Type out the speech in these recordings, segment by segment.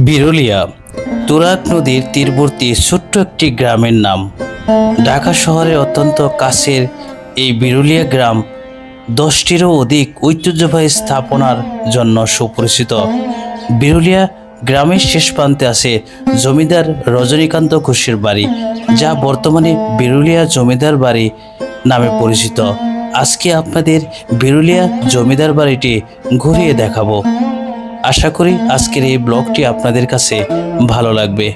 বিরুলিয়া তুরাগ নদীর তীরবর্তী ছোট্ট একটি গ্রামের নাম। ঢাকা শহরের অত্যন্ত কাছের এই বিরুলিয়া গ্রাম 10টিরও অধিক ঐতিহ্যবাহী স্থাপনার জন্য সুপরিচিত। বিরুলিয়া গ্রামের শেষ প্রান্তে আছে জমিদার রজনীকান্ত ঘোষের বাড়ি, যা বর্তমানে বিরুলিয়া জমিদার বাড়ি নামে পরিচিত। আজকে আপনাদের বিরুলিয়া জমিদার বাড়িটি ঘুরিয়ে দেখাবো। আশা করি আজকের এই ব্লগটি আপনাদের কাছে ভালো লাগবে।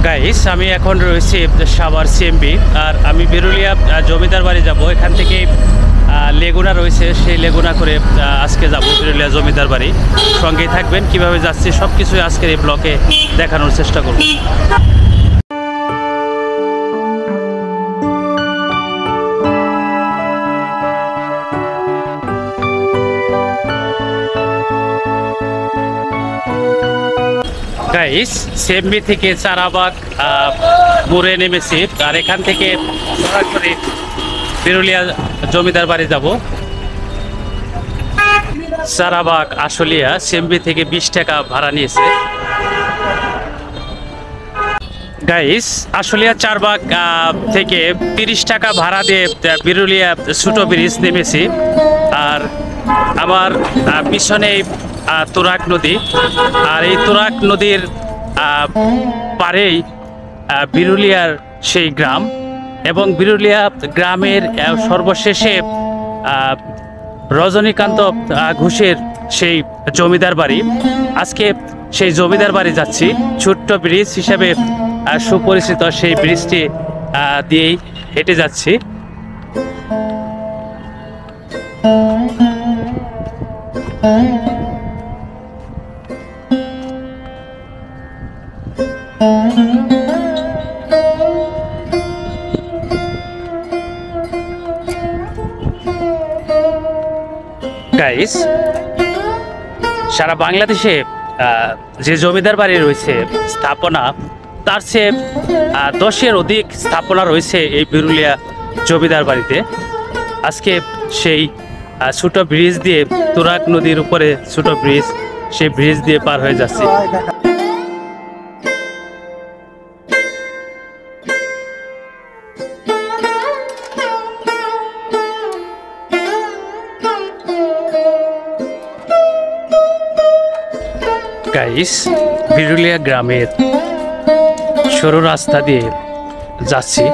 গাইস, আমি এখন রয়েছি সাভার সিএমবি, আর আমি বিরুলিয়া জমিদার বাড়ি যাব। এখান থেকে লেগুনা রয়েছে, সেই লেগুনা করে আজকে যাব বিরুলিয়া জমিদার বাড়ি। সঙ্গেই থাকবেন, কিভাবে যাচ্ছি সব কিছুই আজকের এই ব্লগে দেখানোর চেষ্টা করব। গাইস, সিএমবি থেকে চারাবাগ মোড়ে নেমেছি, আর এখান থেকে সরাসরি বিরুলিয়া জমিদার বাড়ি যাব। চারাবাগ আশুলিয়া সিএমবি থেকে 20 টাকা ভাড়া নিয়েছে। গাইস, আশুলিয়া চারবাগ থেকে 30 টাকা ভাড়া দিয়ে বিরুলিয়া ছোট ব্রিজ নেমেছি, আর আমার পিছনে তুরাগ নদী, আর এই তুরাগ নদীর পাড়েই বিরুলিয়ার সেই গ্রাম, এবং বিরুলিয়া গ্রামের সর্বশেষে রজনীকান্ত ঘোষের সেই জমিদার বাড়ি। আজকে সেই জমিদার বাড়ি যাচ্ছি। ছোট্ট ব্রিজ হিসাবে সুপরিচিত সেই ব্রিজটি দিয়েই হেঁটে যাচ্ছি। গাইস, সারা বাংলাদেশে যে জমিদার বাড়ি রয়েছে স্থাপনা, তার চেয়ে 10-এর অধিক স্থাপনা রয়েছে এই বিরুলিয়া জমিদার বাড়িতে। আজকে সেই ছোট ব্রিজ দিয়ে, তুরাগ নদীর উপরে ছোট ব্রিজ, সেই ব্রিজ দিয়ে পার হয়ে যাচ্ছি। গাইস, বিরুলিয়া গ্রামের সরু রাস্তা দিয়ে যাচ্ছি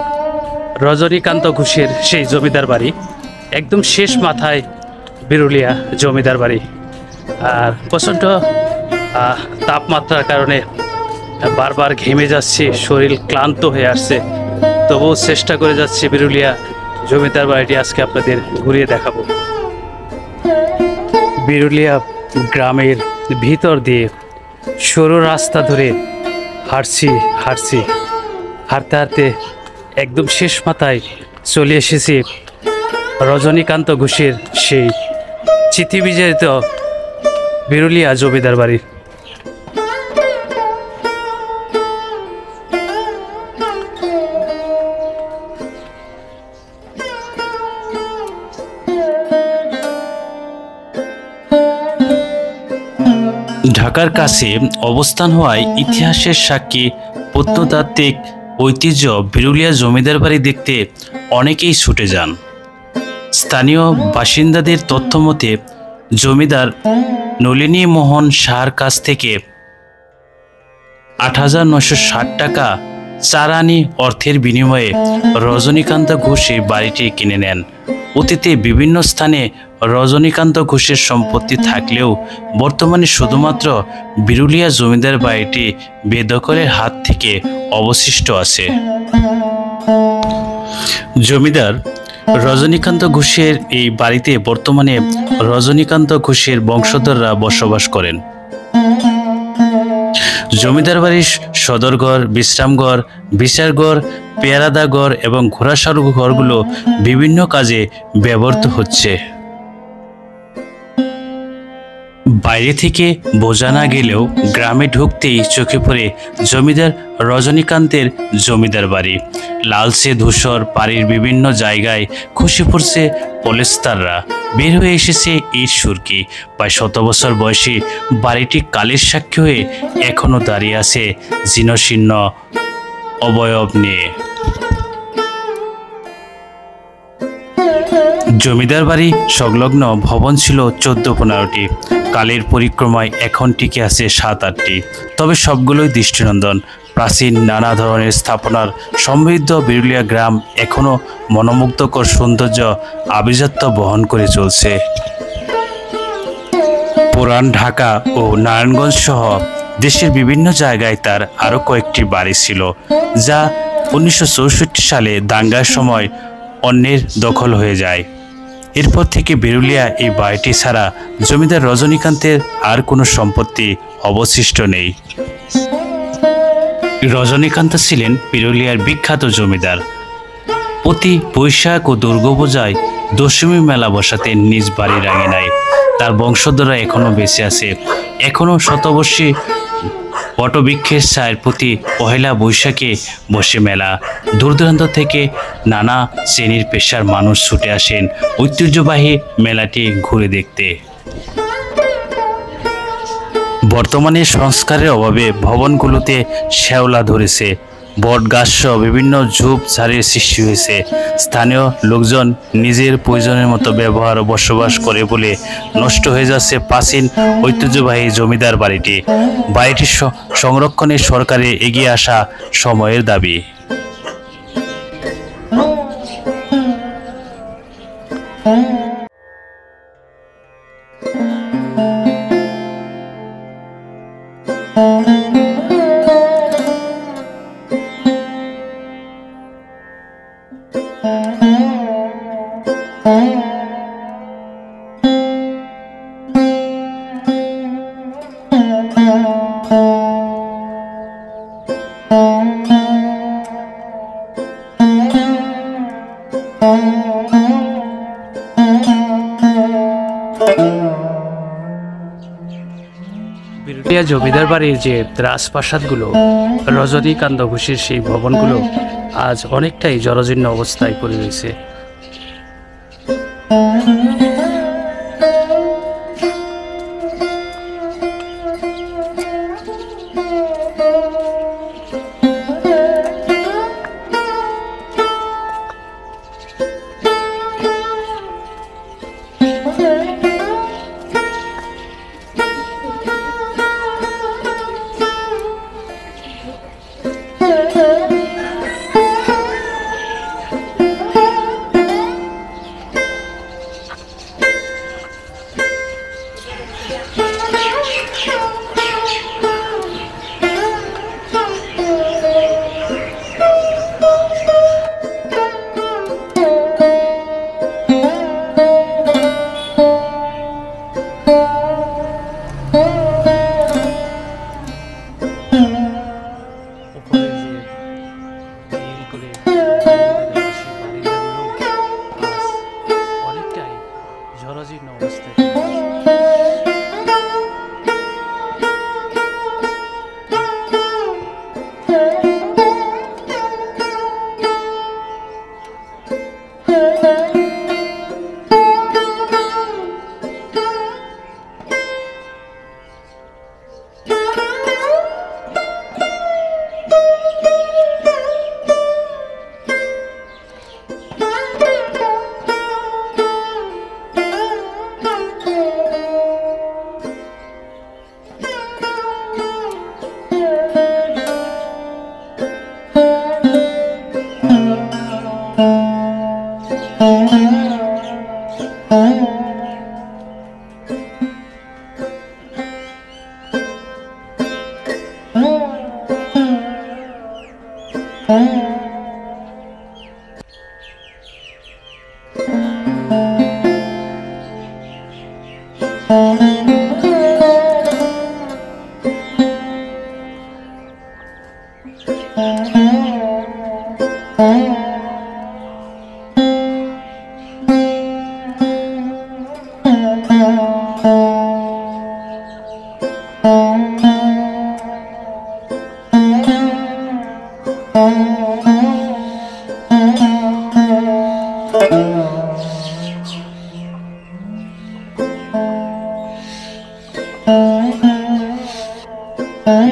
রজনীকান্ত ঘোষের সেই জমিদার বাড়ি। একদম শেষ মাথায় বিরুলিয়া জমিদার বাড়ি, আর প্রচণ্ড তাপমাত্রার কারণে বারবার ঘেমে যাচ্ছি, শরীর ক্লান্ত হয়ে আসছে, তবুও চেষ্টা করে যাচ্ছি বিরুলিয়া জমিদার বাড়িটি আজকে আপনাদের ঘুরিয়ে দেখাবো। বিরুলিয়া গ্রামের ভিতর দিয়ে সরু রাস্তা ধরে হাঁটতে হাঁটতে একদম শেষ মাথায় চলে এসেছি রজনীকান্ত ঘোষের সেই চিঠিবিজড়িত বিরুলিয়া জমিদার বাড়ি। ঢাকার কাছে অবস্থান হওয়ায় ইতিহাসের সাক্ষী, প্রত্নতাত্ত্বিক ঐতিহ্য বিরুলিয়া জমিদার বাড়ি দেখতে অনেকেই ছুটে যান। স্থানীয় বাসিন্দাদের তথ্য মতে জমিদার নলিনী মোহন সাহার কাছ থেকে 8,960 টাকা চারানি অর্থের বিনিময়ে রজনীকান্ত ঘোষ এই বাড়িটি কিনে নেন। অতীতে বিভিন্ন স্থানে রজনীকান্ত ঘোষের সম্পত্তি থাকলেও বর্তমানে শুধুমাত্র বিরুলিয়া জমিদার বাড়িটি বেদখলের হাত থেকে অবশিষ্ট আছে। জমিদার রজনীকান্ত ঘোষের এই বাড়িতে বর্তমানে রজনীকান্ত ঘোষের বংশধররা বসবাস করেন। জমিদার বাড়ির সদরঘর, বিশ্রামঘর, বিচারঘর, পেয়ারাদাঘর এবং ঘোড়াসারু ঘরগুলো বিভিন্ন কাজে ব্যবহৃত হচ্ছে। বাইরে থেকে বোঝা না গেলেও গ্রামে ঢুকতেই চোখে পড়ে জমিদার রজনীকান্তের জমিদার বাড়ি। লালচে ধূসর বাড়ির বিভিন্ন জায়গায় খসে পড়ছে পলেস্তাররা, বের হয়ে এসেছে ইট সুরকি। প্রায় 100 বছর বয়সী বাড়িটি কালের সাক্ষী হয়ে এখনো দাঁড়িয়ে আছে জীর্ণশীর্ণ অবয়ব নিয়ে। জমিদার বাড়ি সংলগ্ন ভবন ছিল 14-15টি, কালের পরিক্রমায় এখন টিকে আছে 7-8টি, তবে সবগুলোই দৃষ্টিনন্দন। প্রাচীন নানা ধরনের স্থাপনার সমৃদ্ধ বিরুলিয়া গ্রাম এখনও মনোমুগ্ধকর সৌন্দর্য আভিজাত্য বহন করে চলছে। পুরান ঢাকা ও নারায়ণগঞ্জ সহ দেশের বিভিন্ন জায়গায় তার আরও কয়েকটি বাড়ি ছিল, যা 1964 সালে দাঙ্গার সময় অন্যের দখল হয়ে যায়। এরপর থেকে বিরুলিয়া এই বাড়িটি ছাড়া জমিদার রজনীকান্তের আর কোনো সম্পত্তি অবশিষ্ট নেই। রজনীকান্ত ছিলেন বিরুলিয়ার বিখ্যাত জমিদার। প্রতি বৈশাখ ও দুর্গাপূজায় দশমী মেলা বসাতেন নিজ বাড়ির আঙিনায়। তার বংশধররা এখনও বেঁচে আছে। এখনও শতবর্ষী বটবৃক্ষের ছায়ের প্রতি পহেলা বৈশাখে বসে মেলা। দূর দূরান্ত থেকে নানা শ্রেণীর পেশার মানুষ ছুটে আসেন ঐতিহ্যবাহী মেলাটি ঘুরে দেখতে। বর্তমানে সংস্কারের অভাবে ভবনগুলোতে শ্যাওলা ধরেছে, বট গাছসহ বিভিন্ন ঝোপঝাড়ের সৃষ্টি হয়েছে। স্থানীয় লোকজন নিজের প্রয়োজনের মতো ব্যবহার ও বসবাস করে বলে নষ্ট হয়ে যাচ্ছে প্রাচীন ঐতিহ্যবাহী জমিদার বাড়িটি। বাড়িটির সংরক্ষণে সরকারের এগিয়ে আসা সময়ের দাবি। বিরুলিয়া জমিদার বাড়ির যে রাজপ্রাসাদগুলো, রজনীকান্ত ঘোষের সেই ভবনগুলো আজ অনেকটাই জরাজীর্ণ অবস্থায় পড়ে রয়েছে।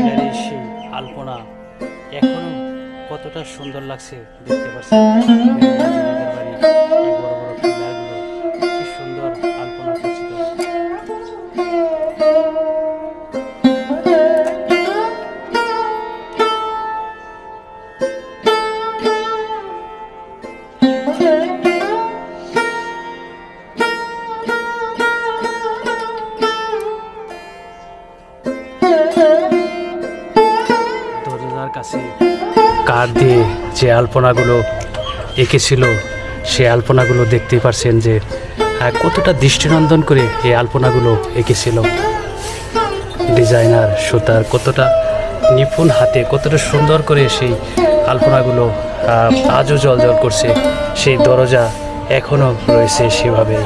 এবারে সেই আলপনা এখনো কতটা সুন্দর লাগছে দেখতে পাচ্ছেন। জমিদার বাড়ি এই বড় বড় পিলারগুলো কি সুন্দর আলপনা খচিত। দরজার কাছে কাঠ দিয়ে যে আলপনাগুলো এঁকেছিল সেই আলপনাগুলো দেখতেই পারছেন যে কতটা দৃষ্টিনন্দন করে এই আলপনাগুলো এঁকেছিল ডিজাইনার সুতার, কতটা নিপুণ হাতে কতটা সুন্দর করে সেই আলপনাগুলো আজও জ্বলজ্বল করছে। সেই দরজা এখনো রয়েছে সেভাবে।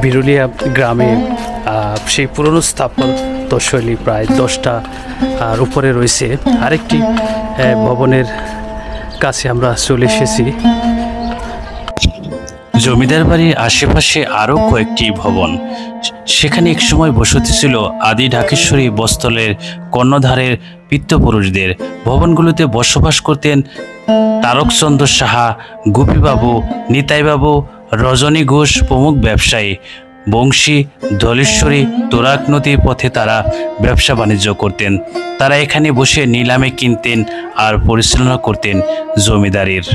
বিরুলিয়া গ্রামে সেই পুরনো স্থাপত্য শৈলী প্রায় 10টা আর উপরে রয়েছে। আরেকটি ভবনের কাছে আমরা চলে এসেছি। জমিদার বাড়ির আশেপাশে আরও কয়েকটি ভবন, সেখানে একসময় বসতি ছিল আদি ঢাকেশ্বরী বস্তলের কর্ণধারের পিতৃপুরুষদের। ভবনগুলোতে বসবাস করতেন তারকচন্দ্র সাহা, গোপীবাবু, নিতাইবাবু, রজনী ঘোষ প্রমুখ ব্যবসায়ী। বংশী, ধলেশ্বরী, তোরাক নদীর পথে তারা ব্যবসা বাণিজ্য করতেন। তারা এখানে বসে নিলামে কিনতেন আর পরিচালনা করতেন জমিদারির।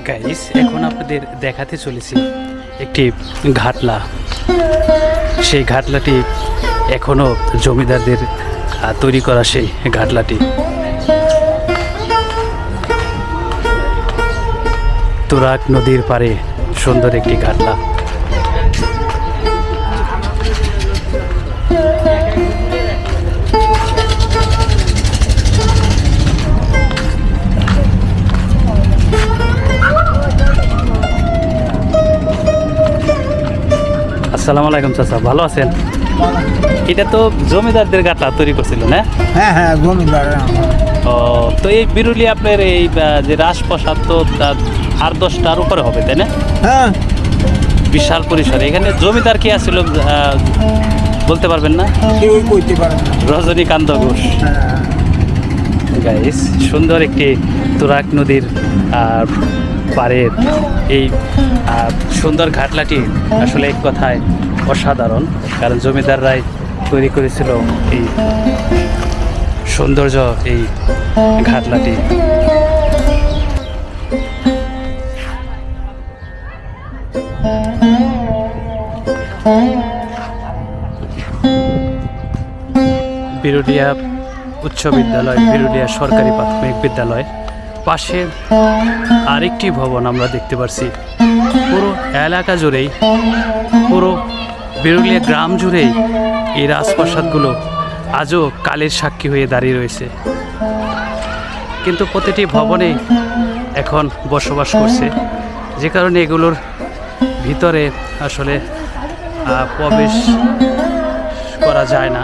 গাইস, এখন আপনাদের দেখাতে চলেছি একটি ঘাটলা। সেই ঘাটলাটি এখনো জমিদারদের তৈরি করা, সেই ঘাটলাটি তুরাগ নদীর পাড়ে সুন্দর একটি ঘাটলা। আসসালামু আলাইকুম চাচা, ভালো আছেন? এটা তো জমিদারদের ঘাটলা তৈরি করছিল না? হ্যাঁ হ্যাঁ, জমিদার। ও, তো এই বিরুলিয়া আপনার এই যে রাজপ্রাসাদ তো আর 10টার উপরে হবে, তাই না? হ্যাঁ, বিশাল পরিসরে। এখানে জমিদার কি আসছিল বলতে পারবেন না? কেউ কইতে পারে না। রজনীকান্ত ঘোষ। গাইস, সুন্দর একটি তুরাগ নদীর পাড়ের এই সুন্দর ঘাটলাটি আসলে এক কথায় অসাধারণ, কারণ জমিদাররাই তৈরি করেছিল এই সৌন্দর্য এই ঘাটলাটি। বিরুলিয়া উচ্চ বিদ্যালয়, বিরুলিয়া সরকারি প্রাথমিক বিদ্যালয়, পাশে আরেকটি ভবন আমরা দেখতে পাচ্ছি। পুরো এলাকা জুড়েই, পুরো বিরুলিয়া গ্রাম জুড়েই এই রাজপ্রাসাদগুলো আজও কালের সাক্ষী হয়ে দাঁড়িয়ে রয়েছে। কিন্তু প্রতিটি ভবনে এখন বসবাস করছে, যে কারণে এগুলোর ভিতরে আসলে প্রবেশ করা যায় না।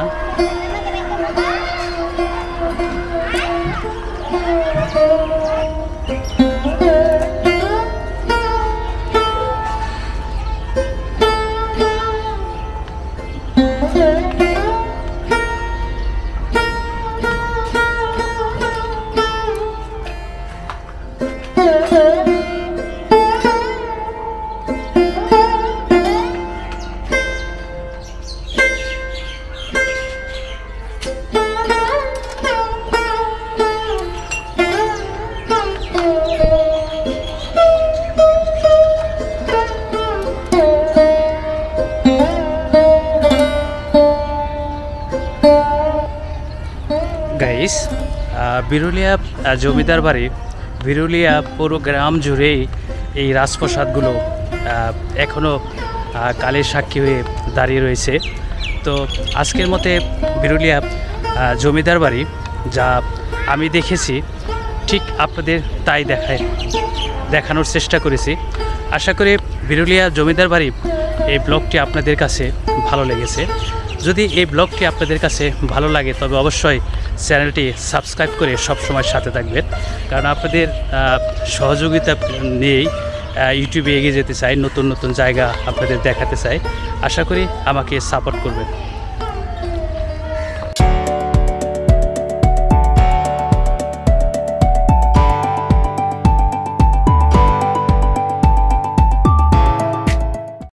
গাইস, বিরুলিয়া জমিদার বাড়ি, বিরুলিয়া পুরো গ্রাম জুড়েই এই রাজপ্রাসাদগুলো এখনও কালের সাক্ষী হয়ে দাঁড়িয়ে রয়েছে। তো আজকের মতে বিরুলিয়া জমিদার বাড়ি যা আমি দেখেছি ঠিক আপনাদের তাই দেখানোর চেষ্টা করেছি। আশা করি বিরুলিয়া জমিদার বাড়ি এই ব্লগটি আপনাদের কাছে ভালো লেগেছে। যদি এই ব্লগটি আপনাদের কাছে ভালো লাগে তবে অবশ্যই চ্যানেলটি সাবস্ক্রাইব করে সবসময় সাথে থাকবেন, কারণ আপনাদের সহযোগিতা নিয়েই ইউটিউবে এগিয়ে যেতে চাই, নতুন নতুন জায়গা আপনাদের দেখাতে চাই। আশা করি আমাকে সাপোর্ট করবেন।